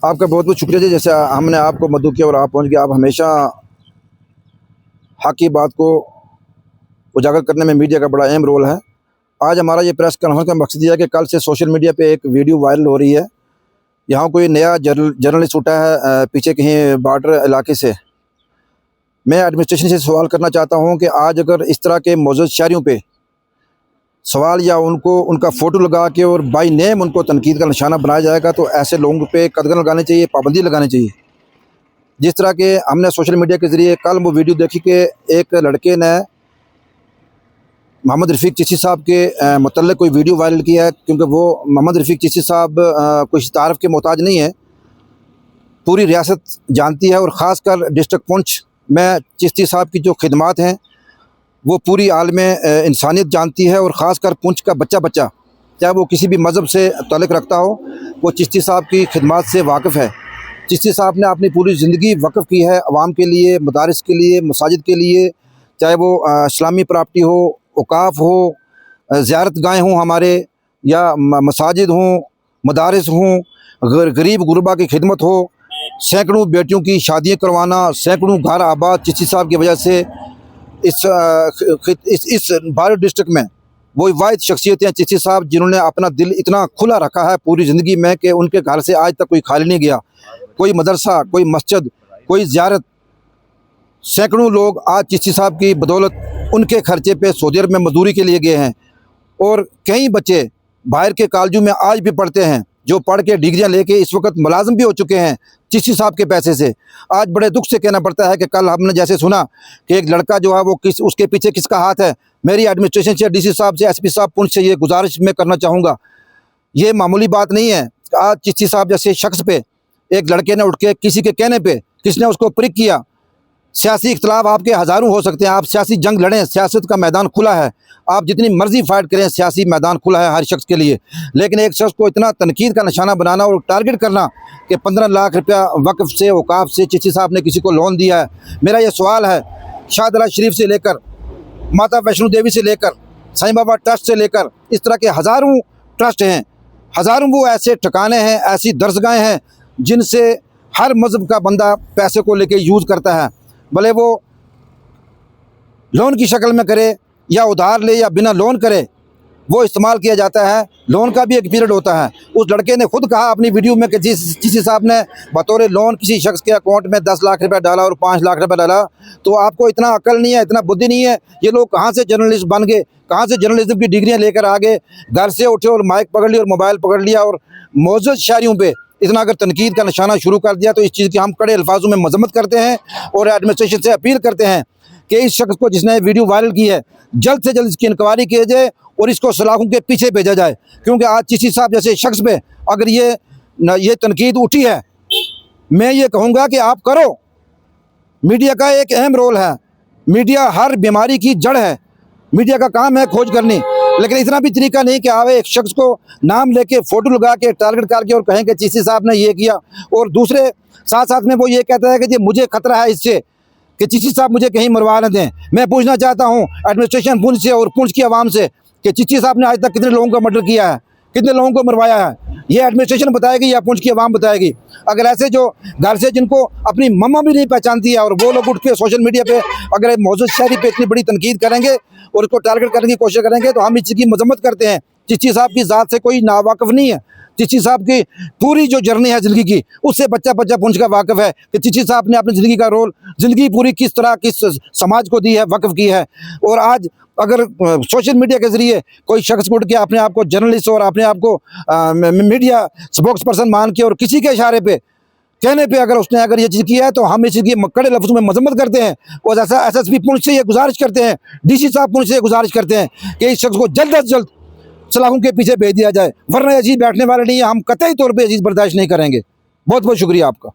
आपका बहुत बहुत शुक्रिया जी। जैसे हमने आपको मदऊ किया और आप पहुंच गए। आप हमेशा हक की बात को उजागर करने में मीडिया का बड़ा अहम रोल है। आज हमारा ये प्रेस कॉन्फ्रेंस का मकसद ये है कि कल से सोशल मीडिया पे एक वीडियो वायरल हो रही है। यहाँ कोई नया जर्नलिस्ट उठा है पीछे कहीं बॉर्डर इलाके से। मैं एडमिनिस्ट्रेशन से सवाल करना चाहता हूँ कि आज अगर इस तरह के मौजूद शहरियों पे सवाल या उनको उनका फ़ोटो लगा के और बाई नेम उनको तनकीद का निशाना बनाया जाएगा तो ऐसे लोगों पे कदगन लगानी चाहिए, पाबंदी लगानी चाहिए। जिस तरह के हमने सोशल मीडिया के ज़रिए कल वो वीडियो देखी कि एक लड़के ने मोहम्मद रफ़ीक चिश्ती साहब के मतलब कोई वीडियो वायरल किया है, क्योंकि वो मोहम्मद रफ़ीक चिश्ती साहब कुछ तारफ़ के मोहताज नहीं है, पूरी रियासत जानती है। और ख़ासकर डिस्ट्रिक्ट पुंछ में चिश्ती साहब की जो खिदमात हैं वो पूरी आलम इंसानियत जानती है। और ख़ासकर पुंछ का बच्चा बच्चा चाहे वो किसी भी मज़हब से ताल्लुक़ रखता हो, वो चिश्ती साहब की खिदमात से वाकिफ़ है। चिश्ती साहब ने अपनी पूरी ज़िंदगी वक़्फ़ की है अवाम के लिए, मदारिस के लिए, मसाजिद के लिए, चाहे वो इस्लामी प्रॉपर्टी हो, औकाफ़ हो, ज़ियारत गाहें हों हमारे, या मसाजिद हों, मदारिस हों, गरीब गुरबा की खिदमत हो। सैकड़ों बेटियों की शादियाँ करवाना, सैकड़ों घर आबाद चिश्ती साहब की वजह से इस भारत डिस्ट्रिक्ट में वो वाहिद शख्सियतें हैं चिश्ती साहब, जिन्होंने अपना दिल इतना खुला रखा है पूरी ज़िंदगी में कि उनके घर से आज तक कोई खाली नहीं गया। कोई मदरसा, कोई मस्जिद, कोई ज़ियारत। सैकड़ों लोग आज चिश्ती साहब की बदौलत उनके खर्चे पे सऊदी अरब में मजदूरी के लिए गए हैं। और कई बच्चे बाहर के कॉलेजों में आज भी पढ़ते हैं, जो पढ़ के डिग्रियाँ लेके इस वक्त मुलाजिम भी हो चुके हैं चिश्ती साहब के पैसे से। आज बड़े दुख से कहना पड़ता है कि कल हमने जैसे सुना कि एक लड़का जो है वो उसके पीछे किसका हाथ है। मेरी एडमिनिस्ट्रेशन से, डीसी साहब से, एसपी साहब पुंछ से ये गुजारिश मैं करना चाहूँगा, ये मामूली बात नहीं है। आज चिश्ती साहब जैसे शख्स पे एक लड़के ने उठ के किसी के कहने पे किसने उसको प्रिक किया। सियासी इख्तलाफ आपके हज़ारों हो सकते हैं, आप सियासी जंग लड़ें, सियासत का मैदान खुला है, आप जितनी मर्जी फाइट करें, सियासी मैदान खुला है हर शख्स के लिए। लेकिन एक शख्स को इतना तनकीद का निशाना बनाना और टारगेट करना कि 15 लाख रुपया वक्फ से, औकाफ से चिश्ती साहब ने किसी को लोन दिया है। मेरा ये सवाल है, शाहदरा शरीफ से लेकर माता वैष्णो देवी से लेकर साईं बाबा ट्रस्ट से लेकर इस तरह के हज़ारों ट्रस्ट हैं, हज़ारों वो ऐसे ठिकाने हैं, ऐसी दरसगाहें हैं जिनसे हर मज़हब का बंदा पैसे को लेके यूज़ करता है, भले वो लोन की शक्ल में करे या उधार ले या बिना लोन करे, वो इस्तेमाल किया जाता है। लोन का भी एक पीरियड होता है। उस लड़के ने खुद कहा अपनी वीडियो में कि चिश्ती साहब ने बतौर लोन किसी शख्स के अकाउंट में 10 लाख रुपया डाला और 5 लाख रुपया डाला। तो आपको इतना अकल नहीं है, इतना बुद्धि नहीं है। ये लोग कहाँ से जर्नलिस्ट बन गए, कहाँ से जर्नलिज्म की डिग्रियाँ लेकर आ गए। घर से उठे और माइक पकड़ लिया और मोबाइल पकड़ लिया और मौजूद शहरियों पर इतना अगर तनकीद का निशाना शुरू कर दिया तो इस चीज़ की हम कड़े अल्फाजों में मजम्मत करते हैं और एडमिनिस्ट्रेशन से अपील करते हैं कि इस शख्स को जिसने वीडियो वायरल की है जल्द से जल्द इसकी इंक्वायरी की जाए और इसको सलाखों के पीछे भेजा जाए। क्योंकि आज चिश्ती साहब जैसे शख्स पे अगर ये तनकीद उठी है, मैं ये कहूँगा कि आप करो। मीडिया का एक अहम रोल है, मीडिया हर बीमारी की जड़ है, मीडिया का काम है खोज करनी। लेकिन इतना भी तरीका नहीं कि आवे एक शख्स को नाम लेके फ़ोटो लगा के टारगेट करके और कहें कि चिश्ती साहब ने ये किया, और दूसरे साथ साथ में वो ये कहता है कि जी मुझे खतरा है इससे कि चिश्ती साहब मुझे कहीं मरवा न दें। मैं पूछना चाहता हूँ एडमिनिस्ट्रेशन पुंछ से और पुंछ की आवाम से कि चिश्ती साहब ने आज तक कितने लोगों का मर्डर किया है, कितने लोगों को मरवाया है, ये एडमिनिस्ट्रेशन बताएगी या पुंछ की आवाम बताएगी। अगर ऐसे जो घर से जिनको अपनी मम्मा भी नहीं पहचानती है और वो लोग उठ के सोशल मीडिया पे अगर मौजूद शहरी पे इतनी बड़ी तनकीद करेंगे और उसको टारगेट करने की कोशिश करेंगे तो हम इस चीज़ की मजम्मत करते हैं। चिश्ती साहब की ज़ात से कोई नावाकिफ़ नहीं है। चिश्ती साहब की पूरी जो जर्नी है ज़िंदगी की, उससे बच्चा बच्चा पुंछ का वाकिफ़ है कि चिश्ती साहब ने अपनी ज़िंदगी का रोल, ज़िंदगी पूरी किस तरह किस समाज को दी है, वक्फ की है। और आज अगर सोशल मीडिया के ज़रिए कोई शख्स उठ के अपने आप को जर्नलिस्ट और अपने आप को मीडिया स्पोक्स पर्सन मान के और किसी के इशारे पे कहने पे अगर ये चीज़ किया है तो हम इस चीज़ की कड़े लफ्ज़ों में मजम्मत करते हैं। और ऐसा SSP पुंछ से ये गुजारिश करते हैं, DC साहब पुंछ से ये गुजारिश करते हैं कि इस शख्स को जल्द अज जल्द सलाखों के पीछे भेज दिया जाए, वरना ये चीज़ बैठने वाले नहीं है। हम कतई तौर पर ये चीज़ बर्दाश्त नहीं करेंगे। बहुत बहुत शुक्रिया आपका।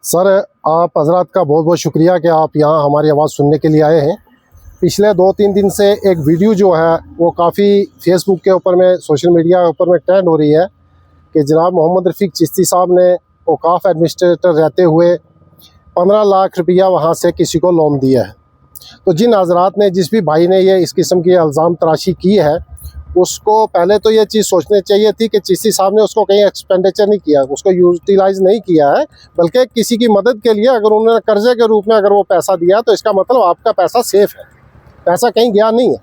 सर आप हजरात का बहुत बहुत शुक्रिया कि आप यहाँ हमारी आवाज़ सुनने के लिए आए हैं। पिछले 2-3 दिन से एक वीडियो जो है वो काफ़ी फेसबुक के ऊपर में, सोशल मीडिया के ऊपर में ट्रेंड हो रही है कि जनाब मोहम्मद रफ़ीक चिश्ती साहब ने औकाफ एडमिनिस्ट्रेटर रहते हुए 15 लाख रुपया वहाँ से किसी को लोन दिया है। तो जिन हजरात ने, जिस भी भाई ने ये इस किस्म की इल्ज़ाम तराशी की है, उसको पहले तो ये चीज़ सोचनी चाहिए थी कि चीसी साहब ने उसको कहीं एक्सपेंडिचर नहीं किया, उसको यूटिलाइज नहीं किया है, बल्कि किसी की मदद के लिए अगर उन्होंने कर्जे के रूप में अगर वो पैसा दिया तो इसका मतलब आपका पैसा सेफ है, पैसा कहीं गया नहीं है।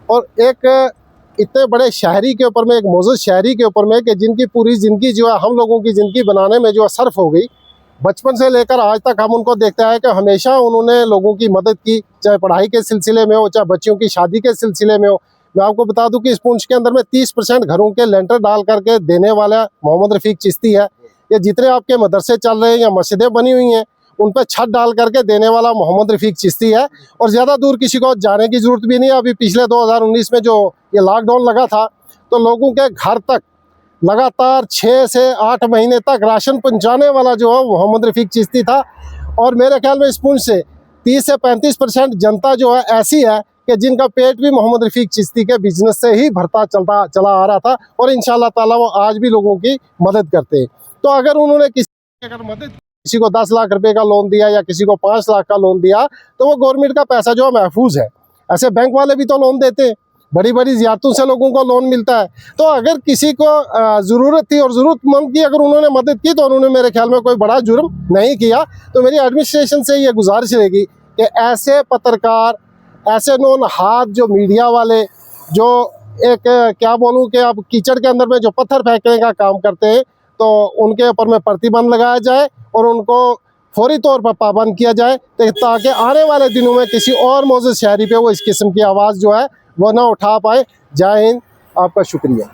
और एक इतने बड़े शहरी के ऊपर में, एक मोअज़्ज़ज़ शहरी के ऊपर में, कि जिनकी पूरी ज़िंदगी जो है हम लोगों की ज़िंदगी बनाने में जो है सर्फ हो गई, बचपन से लेकर आज तक हम उनको देखते हैं कि हमेशा उन्होंने लोगों की मदद की, चाहे पढ़ाई के सिलसिले में हो, चाहे बच्चियों की शादी के सिलसिले में हो। मैं आपको बता दूं कि इस पुंछ के अंदर में 30% घरों के लेंटर डाल करके देने वाला मोहम्मद रफ़ीक चिश्ती है। ये जितने आपके मदरसे चल रहे हैं या मस्जिदें बनी हुई हैं, उन पर छत डाल करके देने वाला मोहम्मद रफ़ीक चिश्ती है। और ज़्यादा दूर किसी को जाने की ज़रूरत भी नहीं है। अभी पिछले 2019 में जो ये लॉकडाउन लगा था, तो लोगों के घर तक लगातार 6 से 8 महीने तक राशन पहुंचाने वाला जो है मोहम्मद रफ़ीक चिश्ती था। और मेरे ख्याल में इस पुंछ से 30 से 35% जनता जो है ऐसी है कि जिनका पेट भी मोहम्मद रफ़ीक चिश्ती के बिजनेस से ही भरता चला आ रहा था, और इंशाअल्लाह ताला वो आज भी लोगों की मदद करते हैं। तो अगर उन्होंने किसी को 10 लाख रुपए का लोन दिया या किसी को 5 लाख का लोन दिया, तो वो गवर्नमेंट का पैसा जो है महफूज है। ऐसे बैंक वाले भी तो लोन देते हैं, बड़ी बड़ी ज़ियारतों से लोगों को लोन मिलता है। तो अगर किसी को ज़रूरत थी और ज़रूरतमंद की अगर उन्होंने मदद की, तो उन्होंने मेरे ख्याल में कोई बड़ा जुर्म नहीं किया। तो मेरी एडमिनिस्ट्रेशन से ये गुजारिश रहेगी कि ऐसे पत्रकार, ऐसे नोन हाथ जो मीडिया वाले, जो एक क्या बोलूँ कि अब कीचड़ के अंदर में जो पत्थर फेंकने का काम करते हैं, तो उनके ऊपर में प्रतिबंध लगाया जाए और उनको फौरी तौर पर पाबंद किया जाए, ताकि आने वाले दिनों में किसी और मोअज़्ज़ज़ शहरी पे वो इस किस्म की आवाज़ जो है वो ना उठा पाए। जय हिंद, आपका शुक्रिया।